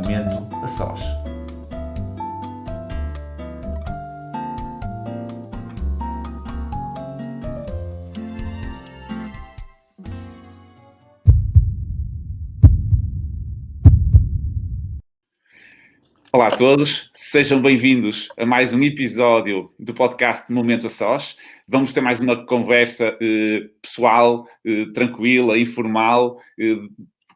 Momento a Sós. Olá a todos, sejam bem-vindos a mais um episódio do podcast Momento a Sós. Vamos ter mais uma conversa pessoal, tranquila, informal,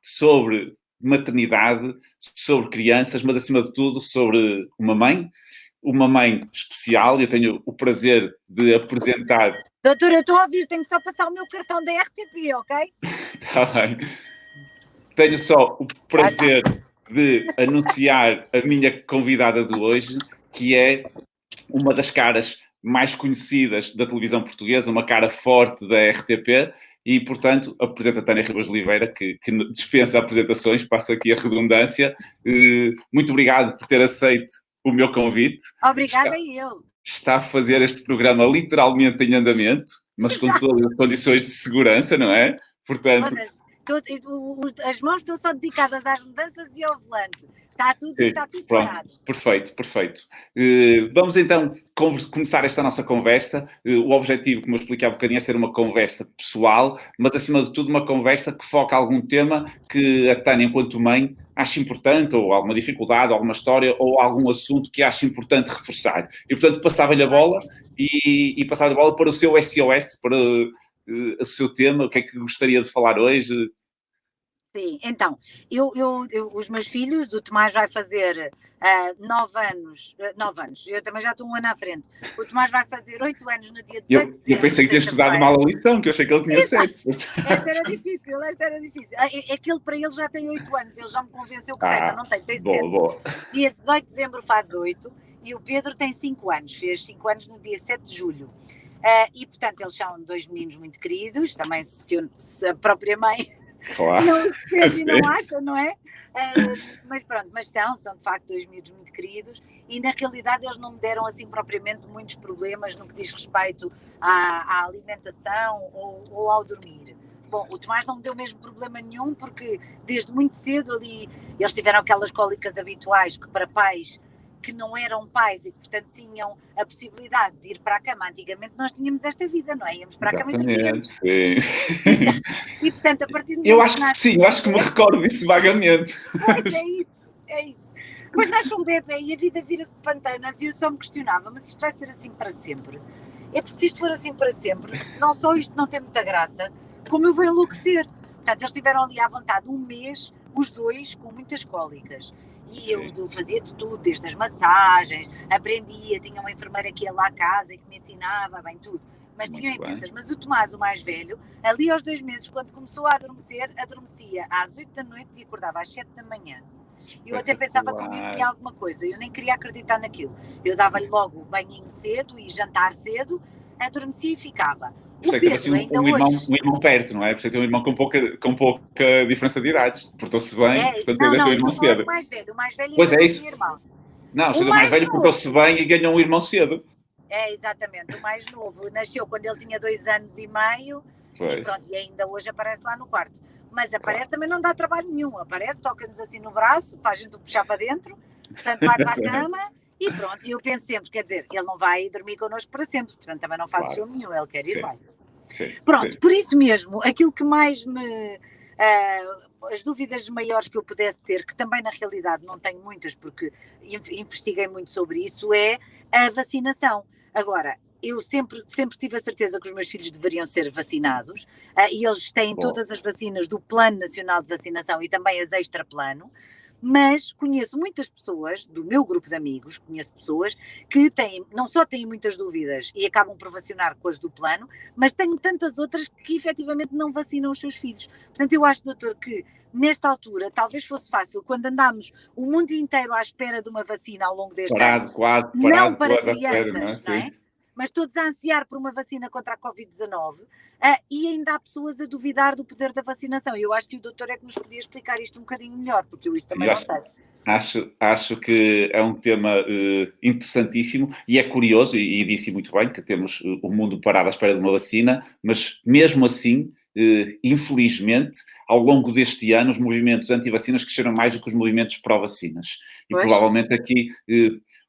sobre maternidade, sobre crianças, mas acima de tudo sobre uma mãe especial. Eu tenho o prazer de apresentar... Doutora, eu estou a ouvir, tenho só passar o meu cartão da RTP, ok? Está bem. Tenho só o prazer de anunciar a minha convidada de hoje, que é uma das caras mais conhecidas da televisão portuguesa, uma cara forte da RTP, e, portanto, apresenta a Tânia Ribas de Oliveira, que dispensa apresentações, passo aqui a redundância. Muito obrigado por ter aceito o meu convite. Obrigada eu. Está a fazer este programa literalmente em andamento, mas com todas as condições de segurança, não é? Portanto... As mãos estão só dedicadas às mudanças e ao volante. Está tudo parado. Perfeito. Vamos então começar esta nossa conversa. O objetivo, como eu expliquei há bocadinho, é ser uma conversa pessoal, mas acima de tudo uma conversa que foca algum tema que a Tânia, enquanto mãe, acha importante, ou alguma dificuldade, alguma história, ou algum assunto que acha importante reforçar. E, portanto, passava-lhe a bola e passava-lhe a bola para o seu SOS, para o seu tema, o que é que gostaria de falar hoje? Sim, então, os meus filhos, o Tomás vai fazer 9 anos, eu também já estou um ano à frente, o Tomás vai fazer 8 anos no dia 18 de dezembro. Eu pensei que tinha estudado mal a lição, que eu achei que ele tinha 7. Esta era difícil. Aquele para ele já tem 8 anos, ele já me convenceu que tem, mas não tem 7. Boa. Dia 18 de dezembro faz 8 e o Pedro tem 5 anos, fez 5 anos no dia 7 de julho. E, portanto, eles são 2 meninos muito queridos, também se a própria mãe... Claro. Não se sente e não acha, não é? Mas pronto, são de facto 2 miúdos muito queridos e na realidade eles não me deram assim propriamente muitos problemas no que diz respeito à alimentação ou ao dormir. Bom, o Tomás não me deu mesmo problema nenhum porque desde muito cedo ali eles tiveram aquelas cólicas habituais que para pais que não eram pais e que, portanto, tinham a possibilidade de ir para a cama. Antigamente nós tínhamos esta vida, não é? Íamos para a cama e dormíamos. Sim. E, portanto, a partir do eu acho que sim, eu acho que me recordo disso vagamente. Pois é isso. Depois nasce um bebê e a vida vira-se de pantanas e eu só me questionava, mas isto vai ser assim para sempre? É porque se isto for assim para sempre, não só isto não tem muita graça, como eu vou enlouquecer. Portanto, eles estiveram ali à vontade 1 mês, os 2, com muitas cólicas. E eu fazia de tudo, desde as massagens, aprendia, tinha uma enfermeira que ia lá à casa e que me ensinava, bem tudo. Mas tinham imensas. Mas o Tomás, o mais velho, ali aos 2 meses, quando começou a adormecer, adormecia às 8 da noite e acordava às 7 da manhã. Eu até pensava que comigo tinha alguma coisa, eu nem queria acreditar naquilo. Eu dava-lhe logo banhinho cedo e jantar cedo, adormecia e ficava. O Pedro assim, um irmão perto, não é? Por isso tem um irmão com pouca diferença de idades. Portou-se bem, portanto ele tem um irmão cedo. O mais velho pois é isso. Meu irmão. Não, o mais velho portou-se bem e ganhou um irmão cedo. É, exatamente. O mais novo nasceu quando ele tinha 2 anos e meio e pronto, e ainda hoje aparece lá no quarto. Mas aparece também não dá trabalho nenhum. Aparece, toca-nos assim no braço, para a gente o puxar para dentro, portanto vai para a cama e pronto. E eu penso sempre, quer dizer, ele não vai dormir connosco para sempre, portanto também não faço filme nenhum, ele quer ir, vai. Pronto, por isso mesmo, aquilo que mais me... as dúvidas maiores que eu pudesse ter, que também na realidade não tenho muitas, porque investiguei muito sobre isso, é a vacinação. Agora, eu sempre tive a certeza que os meus filhos deveriam ser vacinados e eles têm todas as vacinas do Plano Nacional de Vacinação e também as extra-plano, mas conheço muitas pessoas, do meu grupo de amigos, conheço pessoas que não só têm muitas dúvidas e acabam por vacinar com as do plano, mas tenho tantas outras que efetivamente não vacinam os seus filhos. Portanto, eu acho, doutor, que nesta altura talvez fosse fácil, quando andámos o mundo inteiro à espera de uma vacina ao longo deste ano, não para crianças, não é? Mas todos a ansiar por uma vacina contra a Covid-19 e ainda há pessoas a duvidar do poder da vacinação. E eu acho que o doutor é que nos podia explicar isto um bocadinho melhor, porque eu isso também não sei. Acho que é um tema interessantíssimo e é curioso, e disse muito bem, que temos o mundo parado à espera de uma vacina, mas mesmo assim infelizmente, ao longo deste ano, os movimentos anti-vacinas cresceram mais do que os movimentos pró-vacinas. E provavelmente aqui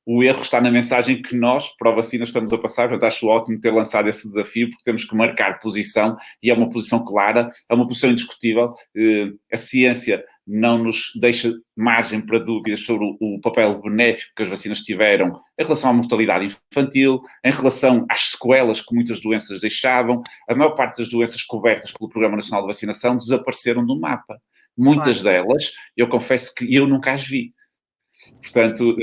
o erro está na mensagem que nós, pró-vacinas, estamos a passar. Portanto, acho ótimo ter lançado esse desafio, porque temos que marcar posição, e é uma posição clara, é uma posição indiscutível. A ciência não nos deixa margem para dúvidas sobre o papel benéfico que as vacinas tiveram em relação à mortalidade infantil, em relação às sequelas que muitas doenças deixavam. A maior parte das doenças cobertas pelo Programa Nacional de Vacinação desapareceram do mapa. Muitas delas, eu confesso que eu nunca as vi. Portanto,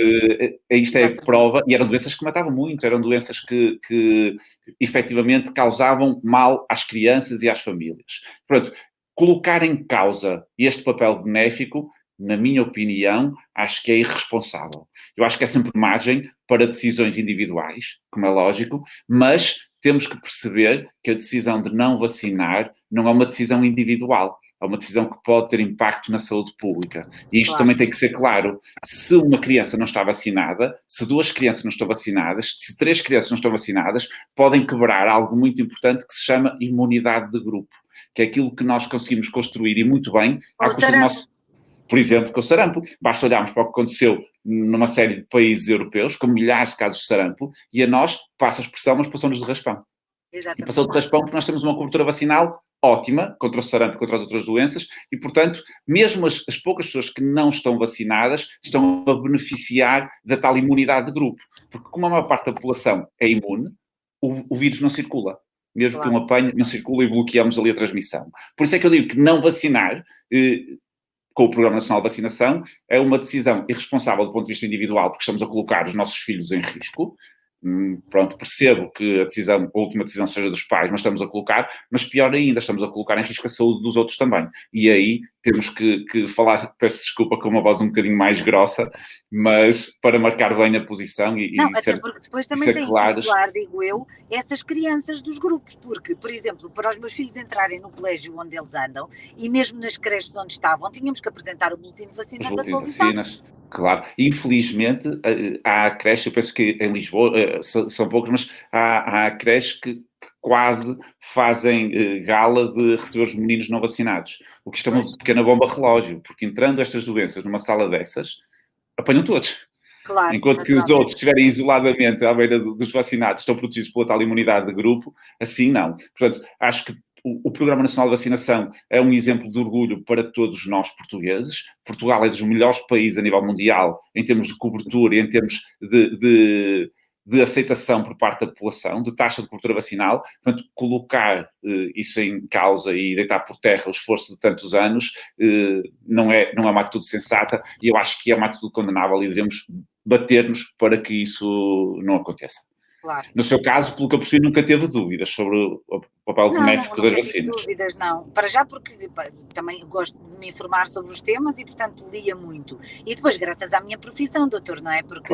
isto é prova, e eram doenças que matavam muito, eram doenças que efetivamente causavam mal às crianças e às famílias. Portanto, colocar em causa este papel benéfico, na minha opinião, acho que é irresponsável. Eu acho que é sempre margem para decisões individuais, como é lógico, mas temos que perceber que a decisão de não vacinar não é uma decisão individual. É uma decisão que pode ter impacto na saúde pública. E isto também tem que ser claro. Se uma criança não está vacinada, se 2 crianças não estão vacinadas, se 3 crianças não estão vacinadas, podem quebrar algo muito importante que se chama imunidade de grupo, que é aquilo que nós conseguimos construir, e muito bem, à custa do nosso... Por exemplo, com o sarampo. Basta olharmos para o que aconteceu numa série de países europeus, com milhares de casos de sarampo, e a nós, passa a expressão, mas passou-nos de raspão. Exatamente. E passou de raspão porque nós temos uma cobertura vacinal ótima contra o sarampo e contra as outras doenças, e, portanto, mesmo as poucas pessoas que não estão vacinadas estão a beneficiar da tal imunidade de grupo. Porque como a maior parte da população é imune, o vírus não circula. Mesmo que um apanhe, não circula, e bloqueamos ali a transmissão. Por isso é que eu digo que não vacinar, com o Programa Nacional de Vacinação, é uma decisão irresponsável do ponto de vista individual, porque estamos a colocar os nossos filhos em risco. Pronto, percebo que a última decisão seja dos pais, mas estamos a colocar, mas pior ainda, estamos a colocar em risco a saúde dos outros também. E aí temos que falar, peço desculpa, com uma voz um bocadinho mais grossa, mas para marcar bem a posição até ser, porque depois também tem que isolar, digo eu, essas crianças dos grupos, porque, por exemplo, para os meus filhos entrarem no colégio onde eles andam, e mesmo nas creches onde estavam, tínhamos que apresentar o boletim de vacinas a todos os anos. Claro, infelizmente há creches, eu penso que em Lisboa são poucos, mas há creches que quase fazem gala de receber os meninos não vacinados. O que isto é uma pequena bomba relógio, porque entrando estas doenças numa sala dessas, apanham todos. Claro, enquanto que os outros que estiverem isoladamente à beira dos vacinados estão protegidos pela tal imunidade de grupo, assim não. Portanto, acho que o Programa Nacional de Vacinação é um exemplo de orgulho para todos nós portugueses. Portugal é dos melhores países a nível mundial em termos de cobertura e em termos de aceitação por parte da população, de taxa de cobertura vacinal. Portanto, colocar isso em causa e deitar por terra o esforço de tantos anos não é uma atitude sensata, e eu acho que é uma atitude condenável, e devemos bater-nos para que isso não aconteça. Claro. No seu caso, pelo que eu percebi, nunca teve dúvidas sobre o papel benéfico das vacinas. Não dúvidas, não. Para já, porque também gosto de me informar sobre os temas e, portanto, lia muito. E depois, graças à minha profissão, doutor, não é? Porque,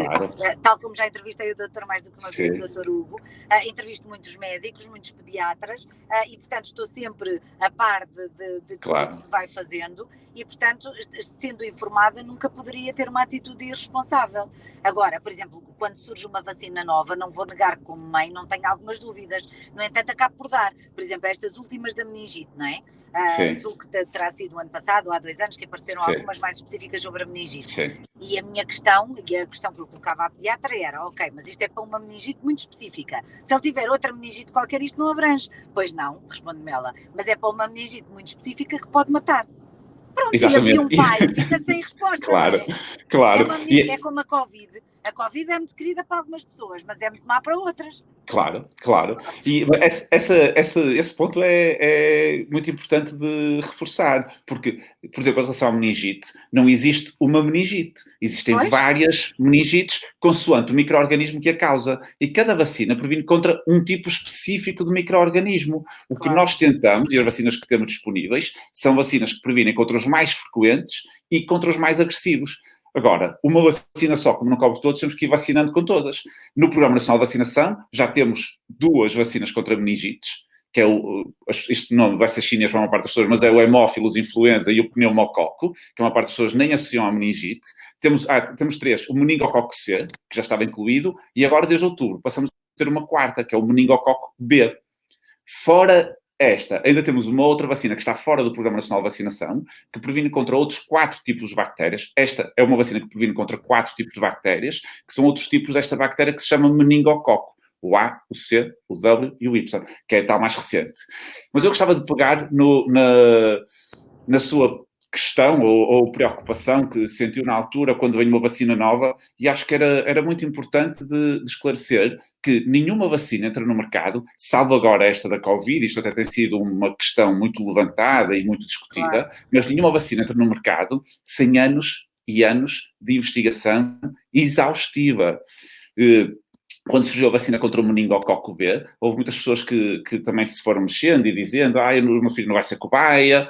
tal como já entrevistei o doutor mais do que uma vez, o doutor Hugo, entrevisto muitos médicos, muitos pediatras, e, portanto, estou sempre a par de tudo que se vai fazendo, e, portanto, sendo informada, nunca poderia ter uma atitude irresponsável. Agora, por exemplo, quando surge uma vacina nova, não vou negar que, como mãe, não tenho algumas dúvidas. No entanto, acabo por dar. Por exemplo, estas últimas da meningite, não é? Julgo que terá sido o ano passado, ou há 2 anos, que apareceram algumas mais específicas sobre a meningite. Sim. E a minha questão, e a questão que eu colocava à pediatra era, ok, mas isto é para uma meningite muito específica. Se ele tiver outra meningite qualquer, isto não abrange. Pois não, responde-me ela, mas é para uma meningite muito específica que pode matar. Pronto, exatamente. E um pai fica sem resposta. Claro, não é? Claro. É como a Covid. A Covid é muito querida para algumas pessoas, mas é muito má para outras. Claro. E esse ponto é muito importante de reforçar, porque, por exemplo, em relação à meningite, não existe uma meningite. Existem várias meningites consoante o micro-organismo que a causa. E cada vacina previne contra um tipo específico de micro-organismo. O que nós tentamos, e as vacinas que temos disponíveis, são vacinas que previnem contra os mais frequentes e contra os mais agressivos. Agora, uma vacina só, como não cobre todos, temos que ir vacinando com todas. No Programa Nacional de Vacinação já temos 2 vacinas contra meningites, que é este nome vai ser chinês para uma parte das pessoas, mas é o hemófilos influenza e o pneumococo, que uma parte das pessoas nem associam à meningite. Temos 3, o meningococo C, que já estava incluído, e agora desde outubro passamos a ter uma 4ª, que é o meningococo B. Fora ainda temos uma outra vacina que está fora do Programa Nacional de Vacinação, que previne contra outros 4 tipos de bactérias. Esta é uma vacina que previne contra 4 tipos de bactérias, que são outros tipos desta bactéria que se chama meningococo. O A, o C, o W e o Y, que é a tal mais recente. Mas eu gostava de pegar na sua questão ou preocupação que sentiu na altura quando veio uma vacina nova, e acho que era muito importante de esclarecer que nenhuma vacina entra no mercado, salvo agora esta da Covid, isto até tem sido uma questão muito levantada e muito discutida, mas nenhuma vacina entra no mercado sem anos e anos de investigação exaustiva. Quando surgiu a vacina contra o meningococo B, houve muitas pessoas que também se foram mexendo e dizendo o meu filho não vai ser cobaia,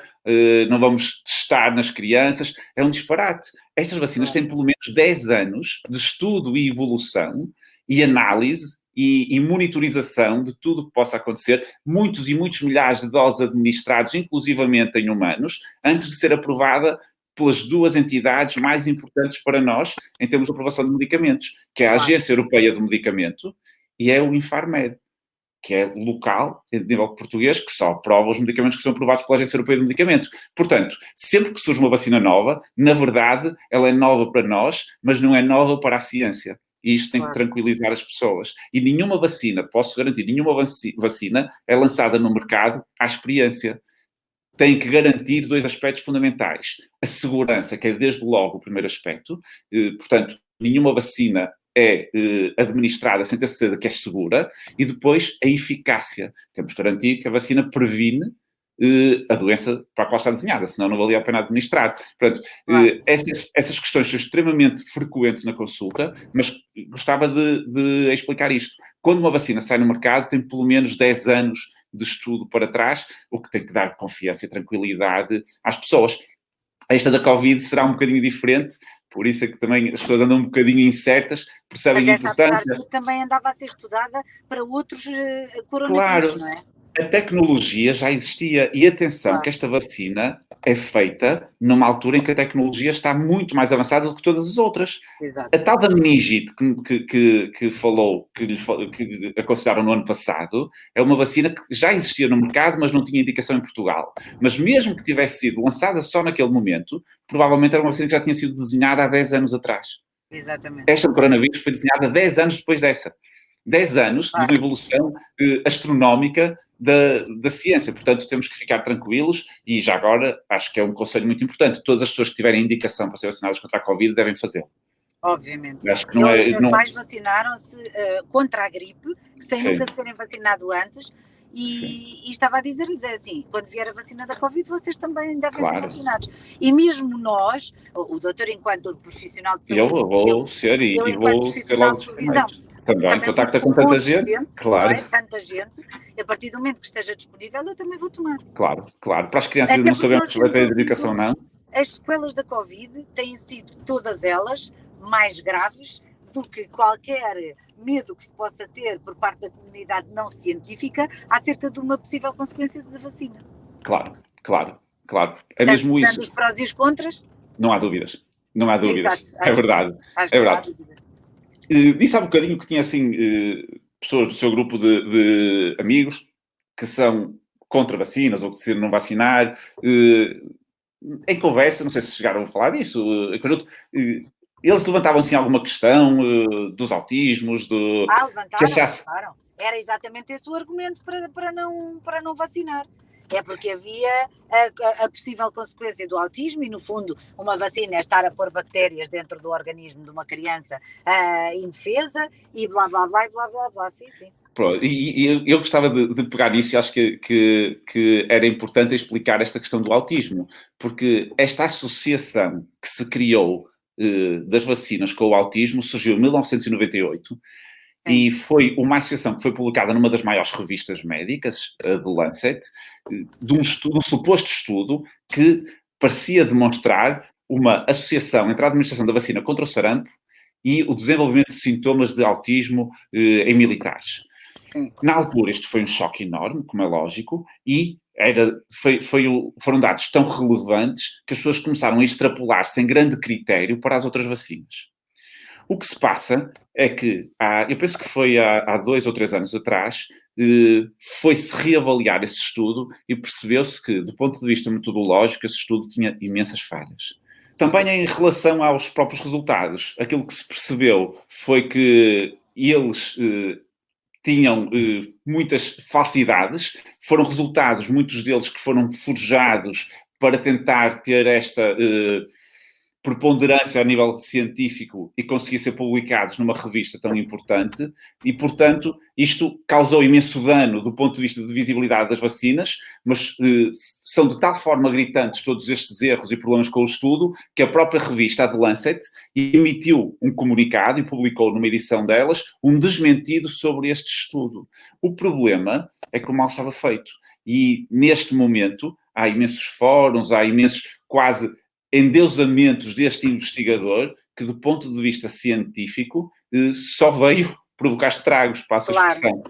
não vamos testar nas crianças. É um disparate. Estas vacinas têm pelo menos 10 anos de estudo e evolução e análise e monitorização de tudo o que possa acontecer, muitos e muitos milhares de doses administrados, inclusivamente em humanos, antes de ser aprovada pelas 2 entidades mais importantes para nós em termos de aprovação de medicamentos, que é a Agência Europeia do Medicamento e é o Infarmed, que é local, a nível português, que só aprova os medicamentos que são aprovados pela Agência Europeia do Medicamento. Portanto, sempre que surge uma vacina nova, na verdade, ela é nova para nós, mas não é nova para a ciência. E isto tem que tranquilizar as pessoas. E nenhuma vacina, posso garantir, nenhuma vacina é lançada no mercado à experiência. Tem que garantir 2 aspectos fundamentais. A segurança, que é desde logo o primeiro aspecto. Portanto, nenhuma vacina é administrada sem ter certeza que é segura. E depois, a eficácia. Temos que garantir que a vacina previne a doença para a qual está desenhada, senão não valia a pena administrar. Portanto, essas questões são extremamente frequentes na consulta, mas gostava de explicar isto. Quando uma vacina sai no mercado, tem pelo menos 10 anos de estudo para trás, o que tem que dar confiança e tranquilidade às pessoas. Esta da Covid será um bocadinho diferente, por isso é que também as pessoas andam um bocadinho incertas, percebem a importância. Mas também andava a ser estudada para outros coronavírus, não é? A tecnologia já existia. E atenção, que esta vacina é feita numa altura em que a tecnologia está muito mais avançada do que todas as outras. Exato. A tal da meningite que falou, que aconselharam no ano passado, é uma vacina que já existia no mercado, mas não tinha indicação em Portugal. Mas mesmo que tivesse sido lançada só naquele momento, provavelmente era uma vacina que já tinha sido desenhada há 10 anos atrás. Exatamente. Esta do coronavírus foi desenhada 10 anos depois dessa. 10 anos de uma evolução astronómica da ciência. Portanto, temos que ficar tranquilos e já agora acho que é um conselho muito importante. Todas as pessoas que tiverem indicação para ser vacinadas contra a Covid devem fazê-lo. Obviamente. Acho que não os meus pais vacinaram-se contra a gripe, sem nunca terem vacinado antes, e estava a dizer-lhes assim, quando vier a vacina da Covid, vocês também devem ser vacinados. E mesmo nós, o doutor enquanto profissional de saúde... Eu vou ser e vou ser logo de televisão. Também contacta com tanta gente, claro. Não é? Tanta gente, a partir do momento que esteja disponível, eu também vou tomar. Claro. Para as crianças não sabemos se vai ter dedicação ou não. As sequelas da Covid têm sido todas elas mais graves do que qualquer medo que se possa ter por parte da comunidade não científica acerca de uma possível consequência da vacina. Claro. É mesmo isso. Os prós e os contras? Não há dúvidas. Exato, é verdade. É verdade. Disse há um bocadinho que tinha assim pessoas do seu grupo de amigos que são contra vacinas ou que decidiram não vacinar. Em conversa, não sei se chegaram a falar disso, eles levantavam assim alguma questão dos autismos, levantaram. Era exatamente esse o argumento para não vacinar. É porque havia a possível consequência do autismo e, no fundo, uma vacina é estar a pôr bactérias dentro do organismo de uma criança indefesa e blá, blá, blá, blá, blá, blá, sim. Pronto, e eu gostava de pegar nisso e acho que era importante explicar esta questão do autismo, porque esta associação que se criou das vacinas com o autismo surgiu em 1998 e foi uma associação que foi publicada numa das maiores revistas médicas, do Lancet, de um suposto estudo que parecia demonstrar uma associação entre a administração da vacina contra o sarampo e o desenvolvimento de sintomas de autismo em militares. Sim. Na altura isto foi um choque enorme, como é lógico, e foram dados tão relevantes que as pessoas começaram a extrapolar sem grande critério para as outras vacinas. O que se passa é que, eu penso que foi há 2 ou 3 anos atrás, foi-se reavaliar esse estudo e percebeu-se que, do ponto de vista metodológico, esse estudo tinha imensas falhas. Também em relação aos próprios resultados, aquilo que se percebeu foi que eles tinham muitas falsidades, foram resultados, muitos deles que foram forjados para tentar ter esta preponderância a nível científico e conseguir ser publicados numa revista tão importante e, portanto, isto causou imenso dano do ponto de vista de visibilidade das vacinas, mas são de tal forma gritantes todos estes erros e problemas com o estudo que a própria revista, a The Lancet, emitiu um comunicado e publicou numa edição delas um desmentido sobre este estudo. O problema é que o mal estava feito e, neste momento, há imensos fóruns, há imensos quase endeusamentos deste investigador que, do ponto de vista científico, só veio provocar estragos, passa a expressão.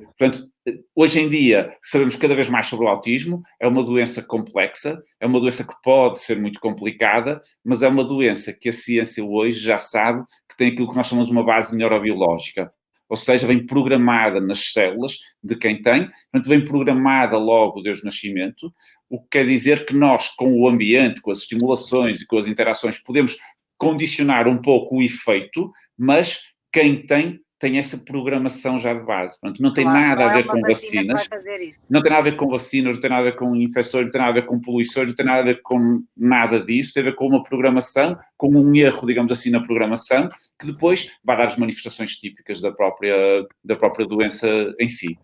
Portanto, hoje em dia sabemos cada vez mais sobre o autismo, é uma doença complexa, é uma doença que pode ser muito complicada, mas é uma doença que a ciência hoje já sabe que tem aquilo que nós chamamos de uma base neurobiológica. Ou seja, vem programada nas células de quem tem, portanto, vem programada logo desde o nascimento, o que quer dizer que nós, com o ambiente, com as estimulações e com as interações, podemos condicionar um pouco o efeito, mas quem tem essa programação já de base. Portanto, não tem nada a ver com vacinas. Não tem nada a ver com vacinas, não tem nada a ver com infecções, não tem nada a ver com poluições, não tem nada a ver com nada disso. Tem a ver com uma programação, com um erro, digamos assim, na programação, que depois vai dar as manifestações típicas da própria doença em si.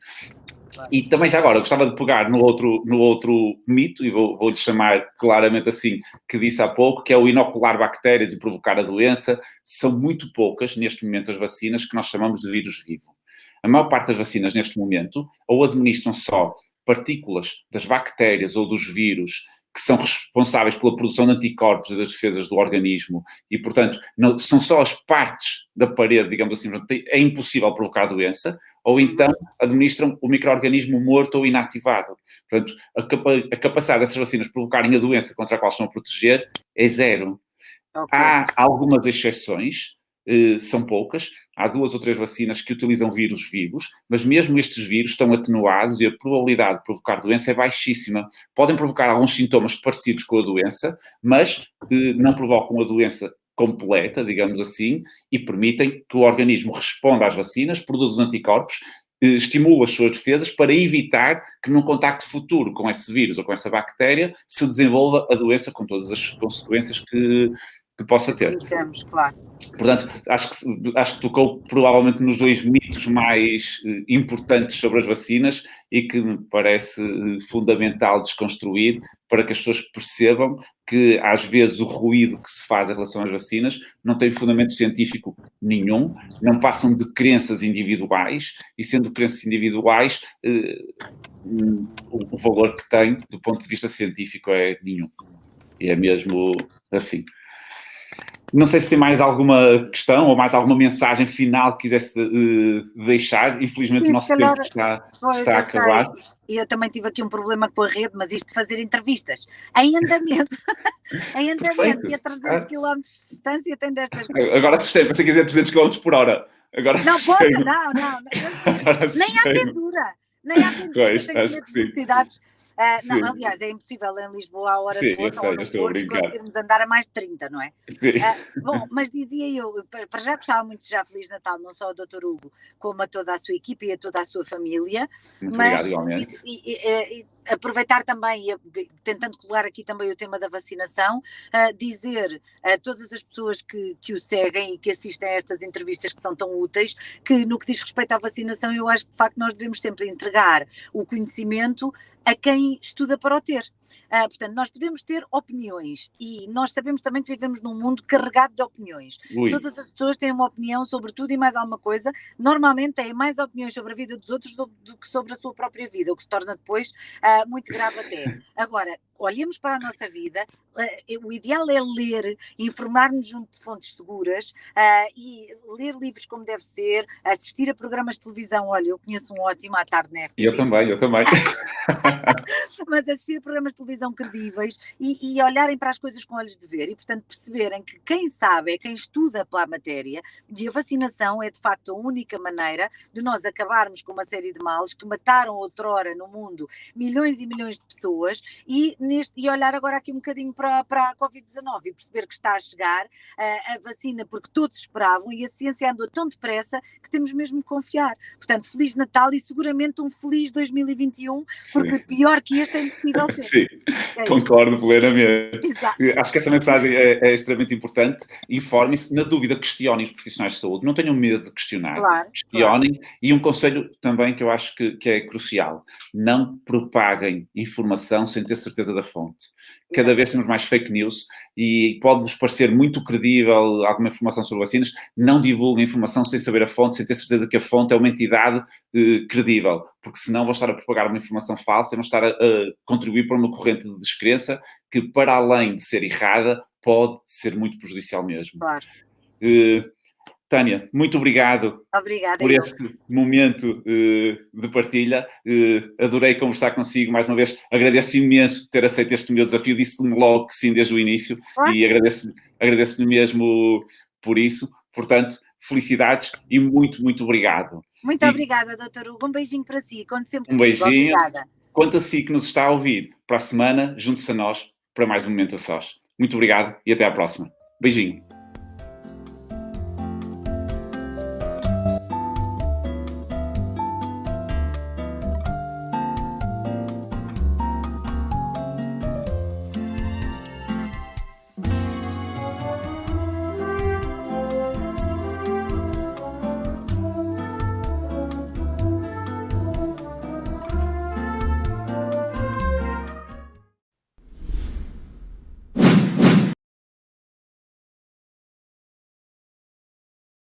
E também já agora, gostava de pegar no outro mito, e vou-lhe chamar claramente assim, que disse há pouco, que é o inocular bactérias e provocar a doença. São muito poucas, neste momento, as vacinas que nós chamamos de vírus vivo. A maior parte das vacinas, neste momento, ou administram só partículas das bactérias ou dos vírus que são responsáveis pela produção de anticorpos e das defesas do organismo e, portanto, não, são só as partes da parede, digamos assim, é impossível provocar a doença, ou então administram o micro-organismo morto ou inativado. Portanto, a capacidade dessas vacinas provocarem a doença contra a qual estão a proteger é zero. Okay. Há algumas exceções, são poucas, há 2 ou 3 vacinas que utilizam vírus vivos, mas mesmo estes vírus estão atenuados e a probabilidade de provocar doença é baixíssima. Podem provocar alguns sintomas parecidos com a doença, mas não provocam a doença completa, digamos assim, e permitem que o organismo responda às vacinas, produza os anticorpos, estimula as suas defesas para evitar que num contacto futuro com esse vírus ou com essa bactéria se desenvolva a doença com todas as consequências que possa ter. Conhecemos, claro. Portanto, acho que tocou provavelmente nos 2 mitos mais importantes sobre as vacinas e que me parece fundamental desconstruir para que as pessoas percebam que, às vezes, o ruído que se faz em relação às vacinas não tem fundamento científico nenhum, não passam de crenças individuais e, sendo crenças individuais, o valor que tem, do ponto de vista científico, é nenhum. E é mesmo assim. Não sei se tem mais alguma questão ou mais alguma mensagem final que quisesse deixar. Infelizmente, o nosso tempo está a acabar. Eu também tive aqui um problema com a rede, mas isto de fazer entrevistas em andamento, e a 300 km de distância tem destas coisas. Agora assustei, pensei que ia dizer 300 km por hora. Agora não posso, não. Nem há pendura. Nem há pois, acho que sim. Cidades. Não, aliás, é impossível em Lisboa a hora de Porto, ou no Porto, conseguirmos andar a mais de 30, não é? Sim. Bom, mas dizia eu, para já gostava muito de já Feliz Natal, não só ao Dr. Hugo, como a toda a sua equipe e a toda a sua família. Muito obrigado, igualmente. E aproveitar também, tentando colar aqui também o tema da vacinação, dizer a todas as pessoas que o seguem e que assistem a estas entrevistas que são tão úteis, que no que diz respeito à vacinação, eu acho que de facto nós devemos sempre entregar o conhecimento a quem estuda para o ter. Portanto, nós podemos ter opiniões e nós sabemos também que vivemos num mundo carregado de opiniões. Todas as pessoas têm uma opinião sobre tudo e mais alguma coisa. Normalmente têm mais opiniões sobre a vida dos outros do que sobre a sua própria vida, o que se torna depois muito grave até. Agora, olhemos para a nossa vida, o ideal é ler, informar-nos junto de fontes seguras e ler livros como deve ser, assistir a programas de televisão. Olha, eu conheço um ótimo à tarde na RTP. Eu também. mas assistir a programas de televisão credíveis e olharem para as coisas com olhos de ver e, portanto, perceberem que quem sabe é quem estuda pela matéria e a vacinação é, de facto, a única maneira de nós acabarmos com uma série de males que mataram outrora no mundo milhões e milhões de pessoas e olhar agora aqui um bocadinho para a Covid-19 e perceber que está a chegar a vacina porque todos esperavam e a ciência andou tão depressa que temos mesmo que confiar. Portanto, Feliz Natal e seguramente um feliz 2021, porque Sim. pior que este é impossível ser. Sim, concordo plenamente. Exato. Acho que essa mensagem é extremamente importante. Informem-se, na dúvida, questionem os profissionais de saúde. Não tenham medo de questionar. Claro, Questionem. claro. E um conselho também que eu acho que é crucial. Não propaguem informação sem ter certeza da fonte. Cada vez temos mais fake news e pode-vos parecer muito credível alguma informação sobre vacinas. Não divulguem informação sem saber a fonte, sem ter certeza que a fonte é uma entidade credível, porque senão vão estar a propagar uma informação falsa e vão estar a contribuir para uma corrente de descrença que, para além de ser errada, pode ser muito prejudicial mesmo. Claro. Tânia, muito obrigado. Obrigada, por este momento de partilha. Adorei conversar consigo mais uma vez. Agradeço imenso ter aceito este meu desafio. Disse-me logo que sim desde o início. Claro. E agradeço-lhe mesmo por isso. Portanto, felicidades e muito, muito obrigado. Muito obrigada, Dr. Hugo. Um beijinho para si. Conte sempre um comigo. Beijinho. Obrigada. Quanto a si que nos está a ouvir, para a semana, junte-se a nós para mais um Momento a Sós. Muito obrigado e até à próxima. Beijinho.